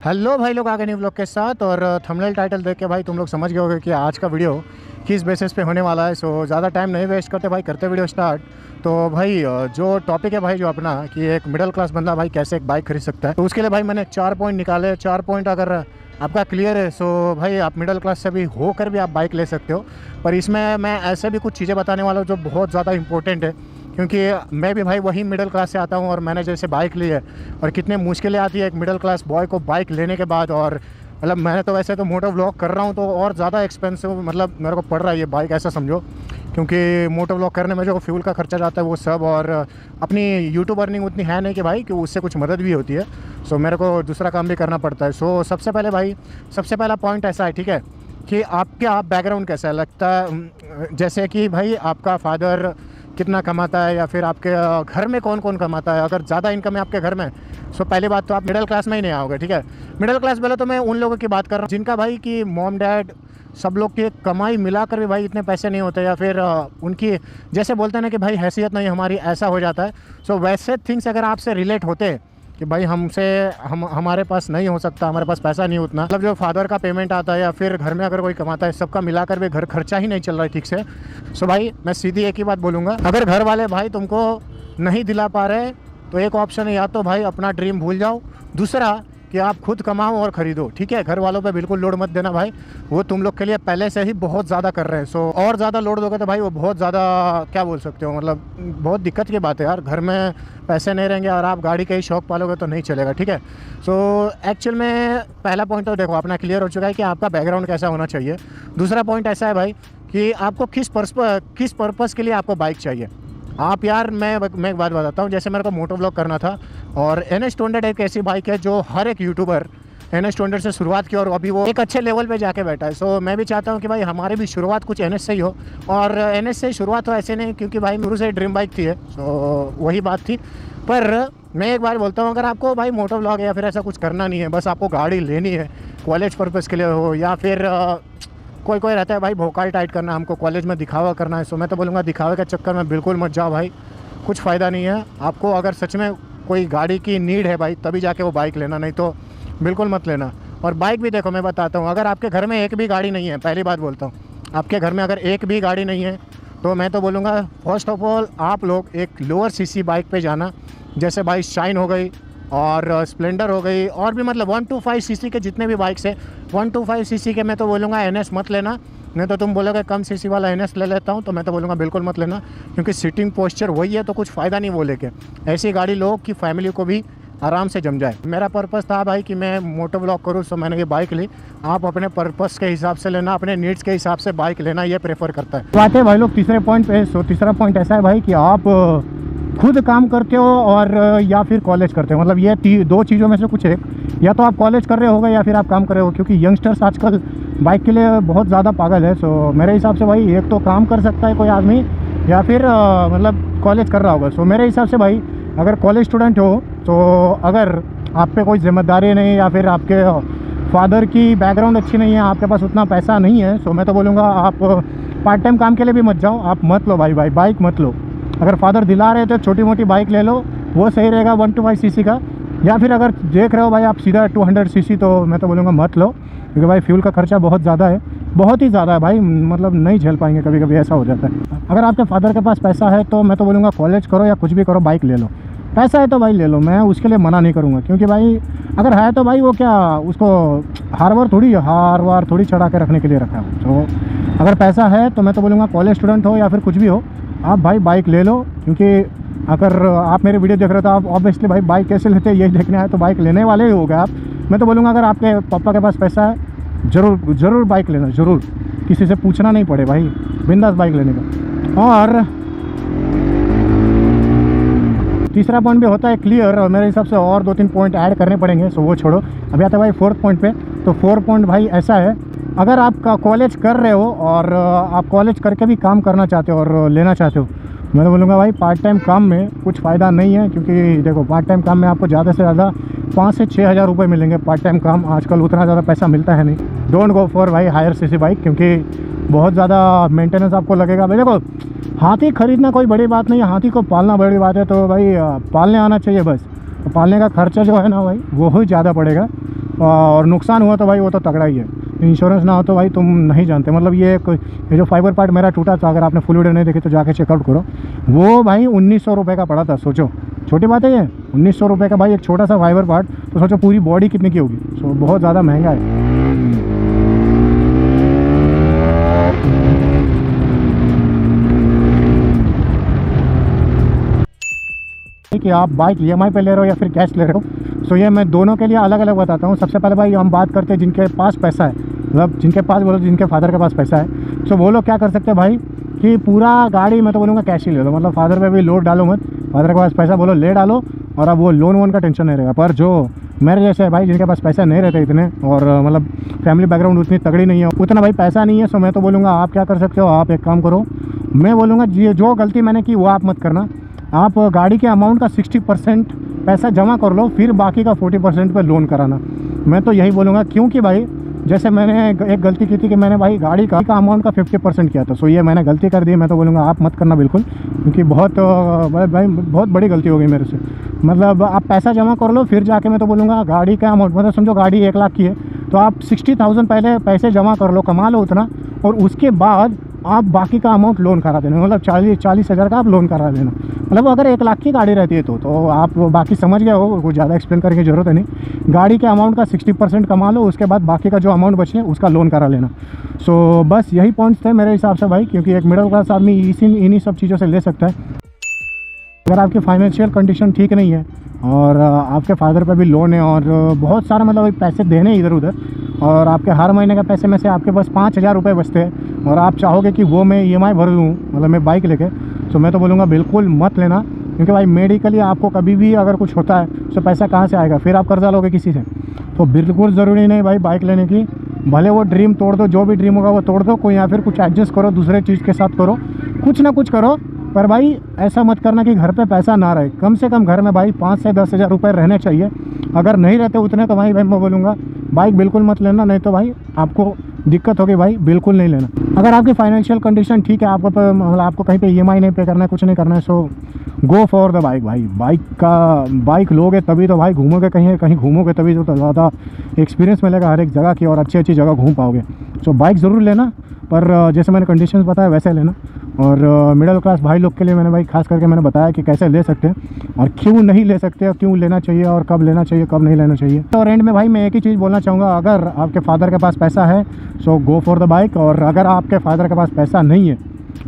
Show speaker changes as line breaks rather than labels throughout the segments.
Hello भाई लोग, आगे न्यू ब्लॉग के साथ। और थंबनेल टाइटल देख के भाई तुम लोग समझ गए होगे कि आज का वीडियो किस बेसिस पे होने वाला है। सो ज़्यादा टाइम नहीं वेस्ट करते भाई, करते वीडियो स्टार्ट। तो भाई जो टॉपिक है भाई जो अपना कि एक मिडिल क्लास बंदा भाई कैसे एक बाइक खरीद सकता है, तो उसके लिए भाई मैंने 4 पॉइंट निकाले। 4 पॉइंट अगर आपका क्लियर है सो भाई आप मिडिल क्लास से भी होकर भी आप बाइक ले सकते हो। पर इसमें मैं ऐसे भी कुछ चीज़ें बताने वाला हूँ जो बहुत ज़्यादा इंपॉर्टेंट है, क्योंकि मैं भी भाई वही मिडिल क्लास से आता हूँ और मैंने जैसे बाइक ली है और कितने मुश्किलें आती है एक मिडिल क्लास बॉय को बाइक लेने के बाद। और मतलब मैंने तो वैसे तो मोटो व्लॉग कर रहा हूँ तो और ज़्यादा एक्सपेंसिव मतलब मेरे को पड़ रहा है ये बाइक, ऐसा समझो। क्योंकि मोटो व्लॉग करने में जो फ्यूल का खर्चा जाता है वो सब, और अपनी यूट्यूब अर्निंग उतनी है नहीं कि भाई कि उससे कुछ मदद भी होती है। सो मेरे को दूसरा काम भी करना पड़ता है। सो सबसे पहले भाई सबसे पहला पॉइंट ऐसा है, ठीक है, कि आपका बैकग्राउंड कैसा है लगता है। जैसे कि भाई आपका फादर कितना कमाता है या फिर आपके घर में कौन कौन कमाता है। अगर ज़्यादा इनकम है आपके घर में सो पहली बात तो आप मिडिल क्लास में ही नहीं आओगे, ठीक है। मिडिल क्लास बोले तो मैं उन लोगों की बात कर रहा हूँ जिनका भाई कि मॉम डैड सब लोग की कमाई मिलाकर भी भाई इतने पैसे नहीं होते, या फिर उनकी जैसे बोलते हैं ना कि भाई हैसियत नहीं हमारी, ऐसा हो जाता है। सो वैसे थिंग्स अगर आपसे रिलेट होते हैं कि भाई हमारे पास नहीं हो सकता, हमारे पास पैसा नहीं उतना, मतलब जो फादर का पेमेंट आता है या फिर घर में अगर कोई कमाता है, सबका मिलाकर भी घर खर्चा ही नहीं चल रहा है ठीक से। सो भाई मैं सीधी एक ही बात बोलूँगा, अगर घर वाले भाई तुमको नहीं दिला पा रहे तो एक ऑप्शन है, या तो भाई अपना ड्रीम भूल जाओ, दूसरा कि आप खुद कमाओ और ख़रीदो, ठीक है। घर वालों पे बिल्कुल लोड मत देना भाई, वो तुम लोग के लिए पहले से ही बहुत ज़्यादा कर रहे हैं। सो और ज़्यादा लोड दोगे तो भाई वो बहुत ज़्यादा क्या बोल सकते हो, मतलब बहुत दिक्कत की बात है यार। घर में पैसे नहीं रहेंगे और आप गाड़ी का ही शौक पालोगे तो नहीं चलेगा, ठीक है। सो एक्चुअल में पहला पॉइंट तो देखो अपना क्लियर हो चुका है कि आपका बैकग्राउंड कैसा होना चाहिए। दूसरा पॉइंट ऐसा है भाई कि आपको किस पर्पज़ के लिए आपको बाइक चाहिए। आप यार मैं एक बात बताता हूँ, जैसे मेरे को मोटो व्लॉग करना था और NS200 एक ऐसी बाइक है जो हर एक यूट्यूबर NS200 से शुरुआत की और अभी वो एक अच्छे लेवल पे जाके बैठा है। सो मैं भी चाहता हूँ कि भाई हमारी भी शुरुआत कुछ NS से ही हो, और NS से शुरुआत हो ऐसे नहीं क्योंकि भाई शुरू से ड्रीम बाइक थी है। सो वही बात थी। पर मैं एक बार बोलता हूँ, अगर आपको भाई मोटो व्लॉग या फिर ऐसा कुछ करना नहीं है, बस आपको गाड़ी लेनी है कॉलेज पर्पज़ के लिए हो, या फिर कोई कोई रहता है भाई भोकाल टाइट करना, हमको कॉलेज में दिखावा करना है। सो मैं तो बोलूँगा दिखावे के चक्कर में बिल्कुल मत जाओ भाई, कुछ फ़ायदा नहीं है आपको। अगर सच में कोई गाड़ी की नीड है भाई तभी जाके वो बाइक लेना, नहीं तो बिल्कुल मत लेना। और बाइक भी देखो मैं बताता हूँ, अगर आपके घर में एक भी गाड़ी नहीं है, पहली बात बोलता हूँ, आपके घर में अगर एक भी गाड़ी नहीं है तो मैं तो बोलूँगा फर्स्ट ऑफ ऑल आप लोग एक लोअर सीसी बाइक पे जाना, जैसे भाई शाइन हो गई और स्प्लेंडर हो गई, और भी मतलब 125 सीसी के जितने भी बाइक्स है 125 सीसी के मैं तो बोलूँगा NS मत लेना। नहीं तो तुम बोलोगे कम सीसी वाला NS ले लेता हूँ, तो मैं तो बोलूँगा बिल्कुल मत लेना, क्योंकि सीटिंग पोस्चर वही है तो कुछ फ़ायदा नहीं वो लेके। ऐसी गाड़ी लो कि फैमिली को भी आराम से जम जाए। मेरा पर्पज़ था भाई कि मैं मोटो व्लॉग करूँ, सो मैंने ये बाइक ली। आप अपने पर्पज़ के हिसाब से लेना, अपने नीड्स के हिसाब से बाइक लेना ये प्रेफर करता है। तो आते हैं भाई लोग तीसरे पॉइंट पे। सो तीसरा पॉइंट ऐसा है भाई कि आप खुद काम करते हो और या फिर कॉलेज करते हो, मतलब ये दो चीज़ों में से कुछ एक, या तो आप कॉलेज कर रहे होगे या फिर आप काम कर रहे हो, क्योंकि यंगस्टर्स आजकल बाइक के लिए बहुत ज़्यादा पागल है। सो मेरे हिसाब से भाई एक तो काम कर सकता है कोई आदमी, या फिर मतलब कॉलेज कर रहा होगा। सो मेरे हिसाब से भाई अगर कॉलेज स्टूडेंट हो तो अगर आप पे कोई जिम्मेदारी नहीं, या फिर आपके फादर की बैकग्राउंड अच्छी नहीं है, आपके पास उतना पैसा नहीं है, सो मैं तो बोलूँगा आप पार्ट टाइम काम के लिए भी मत जाओ, आप मत लो भाई बाइक मत लो। अगर फादर दिला रहे तो छोटी मोटी बाइक ले लो, वो सही रहेगा 125 सीसी का। या फिर अगर देख रहे हो भाई आप सीधा 200 सीसी, तो मैं तो बोलूँगा मत लो, क्योंकि भाई फ्यूल का खर्चा बहुत ज़्यादा है, बहुत ही ज़्यादा है भाई, मतलब नहीं झेल पाएंगे, कभी कभी ऐसा हो जाता है। अगर आपके फादर के पास पैसा है तो मैं तो बोलूँगा कॉलेज करो या कुछ भी करो, बाइक ले लो। पैसा है तो भाई ले लो, मैं उसके लिए मना नहीं करूँगा, क्योंकि भाई अगर है तो भाई वो क्या उसको हार वार थोड़ी चढ़ा के रखने के लिए रखा है। तो अगर पैसा है तो मैं तो बोलूँगा कॉलेज स्टूडेंट हो या फिर कुछ भी हो, आप भाई बाइक ले लो। क्योंकि अगर आप मेरे वीडियो देख रहे हो तो आप ऑब्वियसली भाई बाइक कैसे लेते हैं यही देखने आए, तो बाइक लेने वाले ही हो गए आप। मैं तो बोलूँगा अगर आपके पापा के पास पैसा है ज़रूर बाइक लेना, ज़रूर, किसी से पूछना नहीं पड़े भाई, बिंदास बाइक लेने का। और तीसरा पॉइंट भी होता है क्लियर, और मेरे हिसाब से और 2-3 पॉइंट ऐड करने पड़ेंगे, सो वो छोड़ो, अभी आता है भाई फोर्थ पॉइंट पे। तो फोर्थ पॉइंट भाई ऐसा है, अगर आप कॉलेज कर रहे हो और आप कॉलेज करके भी काम करना चाहते हो और लेना चाहते हो, मैं तो बोलूँगा भाई पार्ट टाइम काम में कुछ फ़ायदा नहीं है। क्योंकि देखो पार्ट टाइम काम में आपको ज़्यादा से ज़्यादा 5 से 6 हज़ार रुपये मिलेंगे पार्ट टाइम काम, आजकल उतना ज़्यादा पैसा मिलता है नहीं। डोंट गो फॉर भाई हायर सीसी बाइक, क्योंकि बहुत ज़्यादा मेंटेनेंस आपको लगेगा। भाई देखो हाथी खरीदना कोई बड़ी बात नहीं है, हाथी को पालना बड़ी बात है, तो भाई पालने आना चाहिए बस। तो पालने का खर्चा जो है ना भाई वो ही ज़्यादा पड़ेगा। और नुकसान हुआ तो भाई वो तो तगड़ा ही है। इंश्योरेंस ना हो तो भाई तुम नहीं जानते। मतलब ये जो फाइबर पार्ट मेरा टूटा था, अगर आपने फुल वीडियो नहीं देखी तो जाके चेकआउट करो। वो भाई 1900 रुपये का पड़ा था। सोचो छोटी बात है ये, 1900 रुपये का भाई एक छोटा सा फाइबर पार्ट। तो सोचो पूरी बॉडी कितने की होगी। सो बहुत ज़्यादा महंगा है। कि आप बाइक EMI पे ले रहे हो या फिर कैश ले रहे हो। सो ये मैं दोनों के लिए अलग अलग बताता हूँ। सबसे पहले भाई हम बात करते हैं जिनके पास पैसा है, मतलब जिनके पास बोलो जिनके फादर के पास पैसा है। सो वो लोग क्या कर सकते हैं भाई कि पूरा गाड़ी मैं तो बोलूँगा कैश ही ले लो। मतलब फादर पे भी लोड डालो मत, फादर के पास पैसा बोलो ले डालो, और अब वो लोन वोन का टेंशन नहीं रहेगा। पर जो मेरे जैसे है भाई जिनके पास पैसा नहीं रहते इतने, और मतलब फैमिली बैकग्राउंड उतनी तगड़ी नहीं है, उतना भाई पैसा नहीं है। सो मैं तो बोलूँगा आप क्या कर सकते हो, आप एक काम करो, मैं बोलूँगा जो गलती मैंने की वो आप मत करना। आप गाड़ी के अमाउंट का 60% पैसा जमा कर लो, फिर बाकी का 40% पे लोन कराना। मैं तो यही बोलूँगा, क्योंकि भाई जैसे मैंने एक गलती की थी कि मैंने भाई गाड़ी का अमाउंट का 50% किया था। सो ये मैंने गलती कर दी। मैं तो बोलूँगा आप मत करना बिल्कुल, क्योंकि भाई बहुत बड़ी गलती हो गई मेरे से। मतलब आप पैसा जमा कर लो, फिर जाके मैं तो बोलूँगा गाड़ी का अमाउंट, मतलब समझो गाड़ी 1 लाख की है तो आप 60,000 पहले पैसे जमा कर लो, कमा लो उतना, और उसके बाद आप बाकी का अमाउंट लोन करा देना। मतलब 40,000 का आप लोन करा देना। मतलब अगर 1 लाख की गाड़ी रहती है तो आप बाकी समझ गए हो, कुछ ज़्यादा एक्सप्लेन करने की ज़रूरत है नहीं। गाड़ी के अमाउंट का 60% कमा लो, उसके बाद बाकी का जो अमाउंट बचे उसका लोन करा लेना। सो बस यही पॉइंट्स थे मेरे हिसाब से भाई, क्योंकि एक मिडिल क्लास आदमी इन्हीं सब चीज़ों से ले सकता है। अगर आपकी फाइनेंशियल कंडीशन ठीक नहीं है और आपके फादर पे भी लोन है और बहुत सारा मतलब पैसे देने इधर उधर, और आपके हर महीने का पैसे में से आपके पास 5,000 रुपये बचते हैं, और आप चाहोगे कि वो मैं EMI भर दूँ, मतलब मैं बाइक लेके, तो मैं तो बोलूँगा बिल्कुल मत लेना। क्योंकि भाई मेडिकली आपको कभी भी अगर कुछ होता है तो पैसा कहाँ से आएगा, फिर आप कर्जा लोगे किसी से। तो बिल्कुल ज़रूरी नहीं भाई बाइक लेने की। भले वो ड्रीम तोड़ दो, जो भी ड्रीम होगा वो तोड़ दो, कोई या फिर कुछ एडजस्ट करो, दूसरे चीज़ के साथ करो, कुछ ना कुछ करो। पर भाई ऐसा मत करना कि घर पे पैसा ना रहे। कम से कम घर में भाई 5 से 10 हज़ार रुपये रहने चाहिए। अगर नहीं रहते उतने तो भाई मैं बोलूँगा बाइक बिल्कुल मत लेना, नहीं तो भाई आपको दिक्कत होगी। भाई बिल्कुल नहीं लेना। अगर आपकी फाइनेंशियल कंडीशन ठीक है, आपको मतलब आपको कहीं पे EMI नहीं पे करना है, कुछ नहीं करना है, सो गो फॉर द बाइक। भाई बाइक लोगे तभी तो भाई घूमोगे, कहीं घूमोगे तभी तो ज़्यादा एक्सपीरियंस मिलेगा हर एक जगह की, और अच्छी अच्छी जगह घूम पाओगे। सो बाइक ज़रूर लेना, पर जैसे मैंने कंडीशंस बताया वैसे लेना। और मिडिल क्लास भाई लोग के लिए मैंने भाई खास करके मैंने बताया कि कैसे ले सकते हैं और क्यों नहीं ले सकते, और क्यों लेना चाहिए और कब लेना चाहिए कब नहीं लेना चाहिए। तो एंड में भाई मैं एक ही चीज़ बोलना चाहूँगा, अगर आपके फादर के पास पैसा है सो गो फॉर द बाइक, और अगर आपके फादर के पास पैसा नहीं है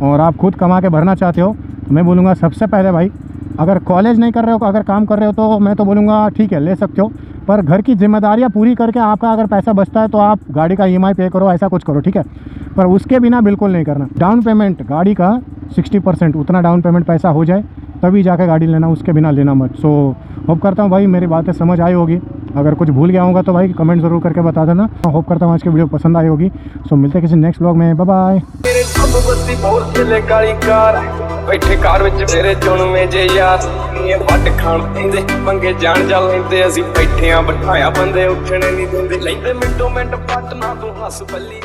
और आप खुद कमा के भरना चाहते हो, तो मैं बोलूँगा सबसे पहले भाई अगर कॉलेज नहीं कर रहे हो, अगर काम कर रहे हो, तो मैं तो बोलूँगा ठीक है ले सकते हो, पर घर की जिम्मेदारियाँ पूरी करके आपका अगर पैसा बचता है तो आप गाड़ी का EMI पे करो, ऐसा कुछ करो, ठीक है। पर उसके बिना बिल्कुल नहीं करना। डाउन पेमेंट गाड़ी का 60% उतना डाउन पेमेंट पैसा हो जाए तभी जाकर गाड़ी लेना, उसके बिना लेना मत। सो होप करता हूँ भाई मेरी बातें समझ आई होगी। अगर कुछ भूल गया होगा तो भाई कमेंट ज़रूर करके बता देना। होप करता हूँ आज की वीडियो पसंद आई होगी। सो मिलते हैं किसी नेक्स्ट व्लॉग में, बाय बाय।
बैठे कार विच मेरे चुनवे जे यार ਵੱਟ ਖਾਣ ਪੈਂਦੇ ਮੰਗੇ ਜਾਣ ਜਾ ਲੈਂਦੇ ਅਸੀਂ ਬੈਠੇ ਆ ਬਿਠਾਇਆ ਬੰਦੇ ਉੱਠਣੇ ਨਹੀਂ ਦਿੰਦੇ ਲੈਂਦੇ ਮਿੰਟੋ ਮਿੰਟ ਪੱਟ ਨਾ ਤੂੰ ਹੱਸ ਪੱਲੀ